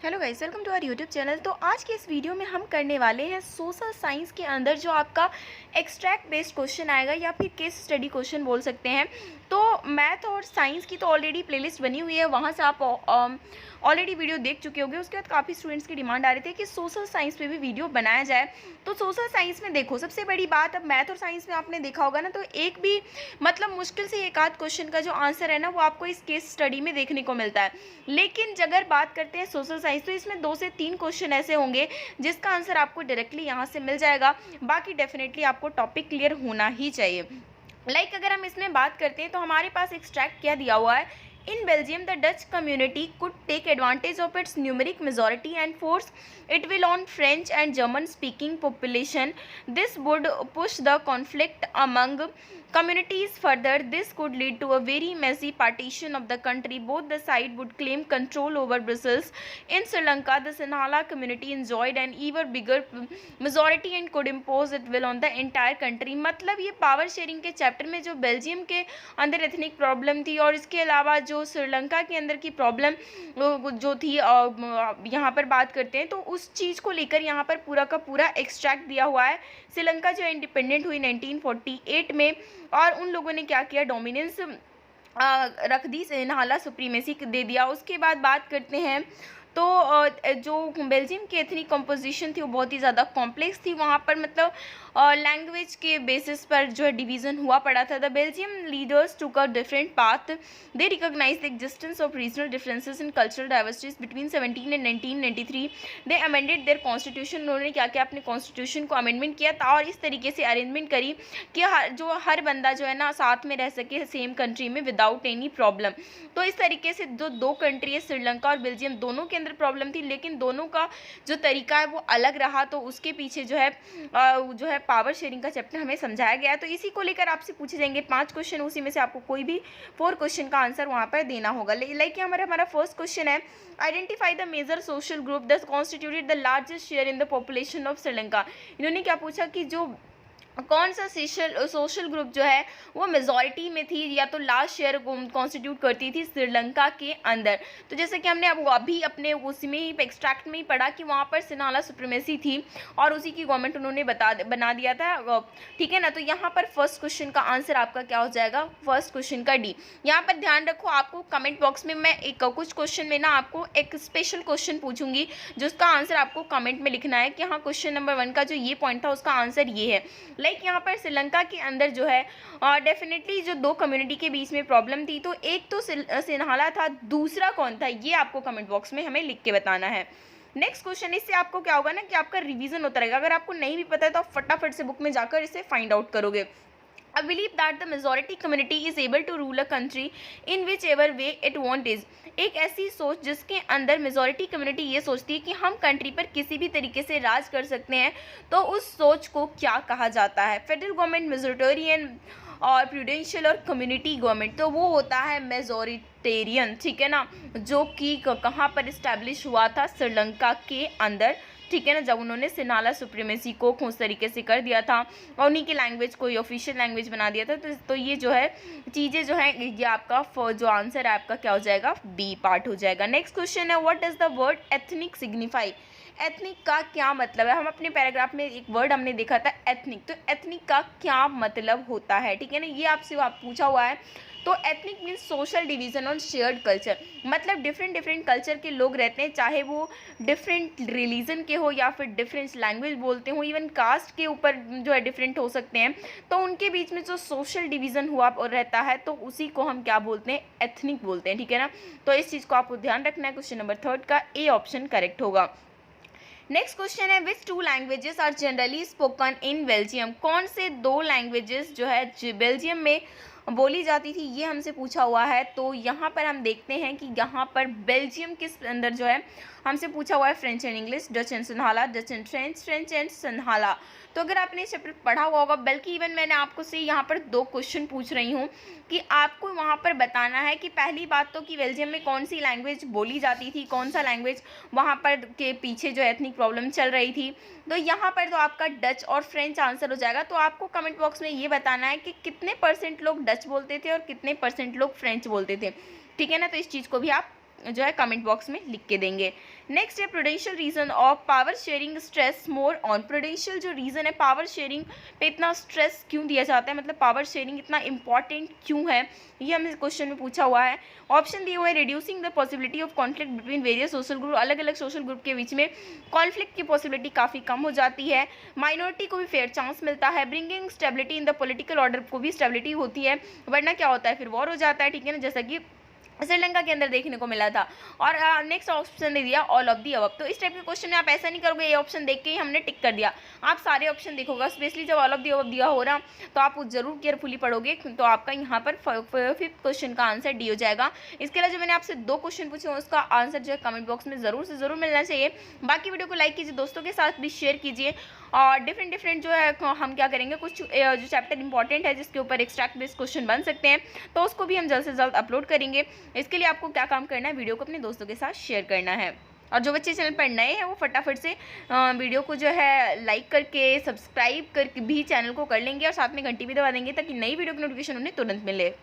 Hello guys, welcome to our YouTube channel. तो आज के इस वीडियो में हम करने वाले हैं सोशल साइंस के अंदर जो आपका एक्सट्रैक्ट बेस्ड क्वेश्चन आएगा या फिर केस स्टडी क्वेश्चन बोल सकते हैं। तो मैथ और साइंस की तो ऑलरेडी प्लेलिस्ट बनी हुई है, वहाँ से आप ऑलरेडी वीडियो देख चुके होंगे। उसके बाद काफ़ी स्टूडेंट्स की डिमांड आ रही थी कि सोशल साइंस पे भी वीडियो बनाया जाए। तो सोशल साइंस में देखो, सबसे बड़ी बात, अब मैथ और साइंस में आपने देखा होगा ना, तो एक भी मतलब मुश्किल से एक आध क्वेश्चन का जो आंसर है ना, वो आपको इस केस स्टडी में देखने को मिलता है। लेकिन अगर बात करते हैं सोशल साइंस, तो इसमें 2 से 3 क्वेश्चन ऐसे होंगे जिसका आंसर आपको डायरेक्टली यहाँ से मिल जाएगा। बाकी डेफिनेटली आपको टॉपिक क्लियर होना ही चाहिए। अगर हम इसमें बात करते हैं तो हमारे पास एक्सट्रैक्ट क्या दिया हुआ है। In Belgium, the Dutch community could take advantage of its numeric majority and force it will on French and German-speaking population. This would push the conflict among communities further. This could lead to a very messy partition of the country. Both the side would claim control over Brussels. In Sri Lanka, the Sinhala community enjoyed an even bigger majority and could impose it will on the entire country. मतलब ये power sharing के chapter में जो Belgium के अंदर ethnic problem थी और इसके अलावा जो श्रीलंका के अंदर की प्रॉब्लम जो थी, यहाँ पर बात करते हैं तो उस चीज़ को लेकर यहाँ पर पूरा का पूरा एक्सट्रैक्ट दिया हुआ है। श्रीलंका जो इंडिपेंडेंट हुई 1948 में, और उन लोगों ने क्या किया, डोमिनेंस रख दी, सिन्हाला सुप्रीमेसी दे दिया। उसके बाद बात करते हैं तो जो बेल्जियम की एथनिक कंपोजिशन थी वो बहुत ही ज़्यादा कॉम्प्लेक्स थी। वहाँ पर मतलब लैंग्वेज के बेसिस पर जो है डिवीज़न हुआ पड़ा था। The Belgium leaders took a different path. They recognise the existence of regional differences in cultural diversities between 17 and 1993। They amended their constitution. उन्होंने क्या किया, अपने कॉन्स्टिट्यूशन को अमेंडमेंट किया था और इस तरीके से अरेंजमेंट करी कि हर बंदा जो है ना साथ में रह सके सेम कंट्री में विदाउट एनी प्रॉब्लम। तो इस तरीके से जो दो कंट्री है, श्रीलंका और बेल्जियम, दोनों के अंदर प्रॉब्लम थी, लेकिन दोनों का जो तरीका है वो अलग रहा। तो उसके पीछे जो है पावर शेयरिंग का चैप्टर हमें समझाया गया है। तो इसी को लेकर आपसे पूछे जाएंगे 5 क्वेश्चन, उसी में से आपको कोई भी 4 क्वेश्चन का आंसर वहाँ पर देना होगा। हमारा फर्स्ट क्वेश्चन है, identify the major social group that constituted the largest share in the population of Sri Lanka. इन्होंने क्या पूछा कि जो कौन सा सोशल ग्रुप जो है वो मेजॉरिटी में थी या तो लास्ट शेयर कॉन्स्टिट्यूट करती थी श्रीलंका के अंदर। तो जैसे कि हमने अब अभी अपने उसमें ही एक्सट्रैक्ट में ही पढ़ा कि वहाँ पर सिन्हाला सुप्रीमेसी थी और उसी की गवर्नमेंट उन्होंने बना दिया था, ठीक है ना। तो यहाँ पर फर्स्ट क्वेश्चन का आंसर आपका क्या हो जाएगा, फर्स्ट क्वेश्चन का डी। यहाँ पर ध्यान रखो, आपको कमेंट बॉक्स में मैं कुछ क्वेश्चन में ना आपको एक स्पेशल क्वेश्चन पूछूंगी जिसका आंसर आपको कमेंट में लिखना है कि हाँ क्वेश्चन नंबर 1 का जो ये पॉइंट था उसका आंसर ये है। यहाँ पर श्रीलंका के अंदर जो है डेफिनेटली जो दो कम्युनिटी के बीच में प्रॉब्लम थी, तो एक तो सिन्हाला था, दूसरा कौन था, ये आपको कमेंट बॉक्स में हमें लिख के बताना है। नेक्स्ट क्वेश्चन, इससे आपको क्या होगा ना कि आपका रिवीजन होता रहेगा। अगर आपको नहीं भी पता है तो आप फटाफट से बुक में जाकर इसे फाइंड आउट करोगे। I believe that the majority community is able to rule a country in whichever way it want is। एक ऐसी सोच जिसके अंदर मेजॉरिटी कम्युनिटी ये सोचती है कि हम कंट्री पर किसी भी तरीके से राज कर सकते हैं, तो उस सोच को क्या कहा जाता है। फेडरल गवर्नमेंट, मेजोरिटेरियन और प्रूडेंशियल और कम्युनिटी गवर्नमेंट, तो वो होता है मेजोरिटेरियन, ठीक है ना, जो कि कहाँ पर इस्टेब्लिश हुआ था, श्रीलंका के अंदर, ठीक है ना, जब उन्होंने सिन्हाला सुप्रीमेसी को उस तरीके से कर दिया था और उन्हीं की लैंग्वेज को ऑफिशियल लैंग्वेज बना दिया था। तो ये जो है चीज़ें जो है, ये आपका जो आंसर है आपका क्या हो जाएगा, बी पार्ट हो जाएगा। नेक्स्ट क्वेश्चन है, what does the word ethnic signify. Ethnic का क्या मतलब है। हम अपने पैराग्राफ में एक वर्ड हमने देखा था एथनिक, तो एथनिक का क्या मतलब होता है, ठीक है ना, ये आपसे पूछा हुआ है। तो एथनिक मीन्स सोशल डिवीज़न और शेयर्ड कल्चर, मतलब डिफरेंट कल्चर के लोग रहते हैं, चाहे वो डिफरेंट रिलीजन के हो या फिर डिफरेंट लैंग्वेज बोलते हो, इवन कास्ट के ऊपर जो है डिफरेंट हो सकते हैं, तो उनके बीच में जो सोशल डिवीज़न हुआ और रहता है तो उसी को हम क्या बोलते हैं, एथनिक बोलते हैं, ठीक है ना। तो इस चीज़ को आपको ध्यान रखना है। क्वेश्चन नंबर 3 का ए ऑप्शन करेक्ट होगा। नेक्स्ट क्वेश्चन है, which 2 languages are generally spoken in Belgium. कौन से 2 लैंग्वेजेस जो है बेल्जियम में बोली जाती थी, ये हमसे पूछा हुआ है। तो यहाँ पर हम देखते हैं कि यहाँ पर बेल्जियम के अंदर जो है हमसे पूछा हुआ है French and English, Dutch and Sinhala, Dutch and French, French and Sinhala. तो अगर आपने चैप्टर पढ़ा हुआ होगा, बल्कि इवन मैंने आपको से यहाँ पर 2 क्वेश्चन पूछ रही हूँ कि आपको वहाँ पर बताना है कि पहली बात तो कि बेल्जियम में कौन सी लैंग्वेज बोली जाती थी, कौन सा लैंग्वेज वहाँ पर के पीछे जो एथनिक प्रॉब्लम चल रही थी। तो यहाँ पर तो आपका डच और फ्रेंच आंसर हो जाएगा। तो आपको कमेंट बॉक्स में ये बताना है कि कितने % लोग डच बोलते थे और कितने % लोग फ्रेंच बोलते थे, ठीक है ना। तो इस चीज़ को भी आप जो है कमेंट बॉक्स में लिख के देंगे। नेक्स्ट है prudential reason of power sharing stress more on. Prudential जो रीज़न है पावर शेयरिंग पे इतना स्ट्रेस क्यों दिया जाता है, मतलब पावर शेयरिंग इतना इंपॉर्टेंट क्यों है, ये हमें क्वेश्चन में पूछा हुआ है। ऑप्शन दिए हुए हैं reducing the possibility of conflict between various social group, अलग अलग सोशल ग्रुप के बीच में कॉन्फ्लिक्ट की पॉसिबिलिटी काफ़ी कम हो जाती है। माइनॉरिटी को भी फेयर चांस मिलता है। Bringing stability in the political order को भी स्टेबिलिटी होती है, वरना क्या होता है फिर वॉर हो जाता है, ठीक है ना, जैसा कि श्रीलंका के अंदर देखने को मिला था। और नेक्स्ट ऑप्शन दे दिया ऑल ऑफ दी अबव। तो इस टाइप के क्वेश्चन में आप ऐसा नहीं करोगे ये ऑप्शन देख के ही हमने टिक कर दिया, आप सारे ऑप्शन देखोगे, स्पेशली जब ऑल ऑफ दी अबव दिया हो रहा तो आप जरूर केयरफुली पढ़ोगे, तो आपका यहाँ पर फिफ्थ क्वेश्चन का आंसर डी हो जाएगा। इसके अलावा जो मैंने आपसे 2 क्वेश्चन पूछे उसका आंसर जो है कमेंट बॉक्स में ज़रूर से ज़रूर मिलना चाहिए। बाकी वीडियो को लाइक कीजिए, दोस्तों के साथ भी शेयर कीजिए, और डिफरेंट जो है हम क्या करेंगे, कुछ जो चैप्टर इंपॉर्टेंट है जिसके ऊपर एक्सट्रैक्ट बेस्ड क्वेश्चन बन सकते हैं तो उसको भी हम जल्द से जल्द अपलोड करेंगे। इसके लिए आपको क्या काम करना है, वीडियो को अपने दोस्तों के साथ शेयर करना है। और जो बच्चे चैनल पर नए हैं वो फटाफट से वीडियो को जो है लाइक करके सब्सक्राइब करके भी चैनल को कर लेंगे, और साथ में घंटी भी दबा देंगे ताकि नई वीडियो की नोटिफिकेशन उन्हें तुरंत मिले।